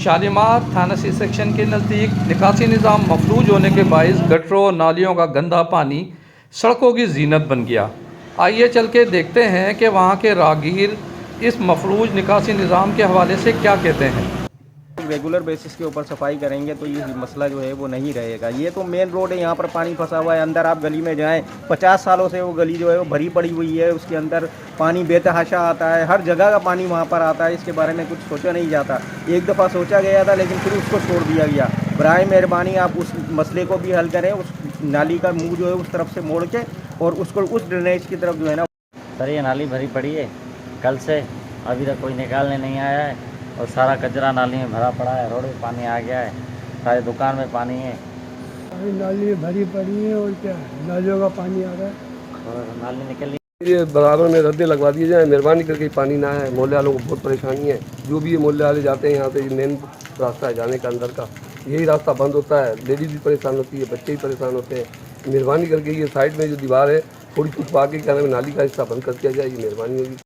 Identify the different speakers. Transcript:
Speaker 1: शालीमार थाना C section के नज़दीक निकासी निज़ाम मफलूज होने के बायस गटरों और नालियों का गंदा पानी सड़कों की जीनत बन गया। आइए चल के देखते हैं कि वहाँ के राहगीर इस मफलूज निकासी निज़ाम के हवाले से क्या कहते हैं।
Speaker 2: रेगुलर बेसिस के ऊपर सफाई करेंगे तो ये मसला जो है वो नहीं रहेगा। ये तो मेन रोड है, यहाँ पर पानी फंसा हुआ है। अंदर आप गली में जाएं, 50 सालों से वो गली जो है वो भरी पड़ी हुई है। उसके अंदर पानी बेतहाशा आता है, हर जगह का पानी वहाँ पर आता है। इसके बारे में कुछ सोचा नहीं जाता। एक दफ़ा सोचा गया था लेकिन फिर उसको छोड़ दिया गया। बराए मेहरबानी आप उस मसले को भी हल करें, उस नाली का मुँह जो है उस तरफ से मोड़ के और उसको उस ड्रेनेज की तरफ जो है ना।
Speaker 3: सर ये नाली भरी पड़ी है कल से, अभी तक कोई निकालने नहीं आया है और सारा कचरा नाली में भरा पड़ा है। रोड में पानी आ गया है, सारे दुकान में पानी है।
Speaker 4: अभी नाली भरी पड़ी है और क्या नालियों का पानी आ रहा है
Speaker 3: और नाली निकल
Speaker 5: ये बराबर में रद्दे लगवा दिए जाए, मेहरबानी करके पानी ना है। मोहल्ले वालों को बहुत परेशानी है। जो भी ये मोहल्ले वाले जाते हैं यहाँ से, ये मेन रास्ता है जाने का अंदर का, यही रास्ता बंद होता है। लेडीज भी परेशान होती है, बच्चे भी परेशान होते हैं। मेहरबानी करके ये साइड में जो दीवार है थोड़ी छुपा के क्या नाम नाली का हिस्सा बंद कर दिया जाए, ये मेहरबानी होगी।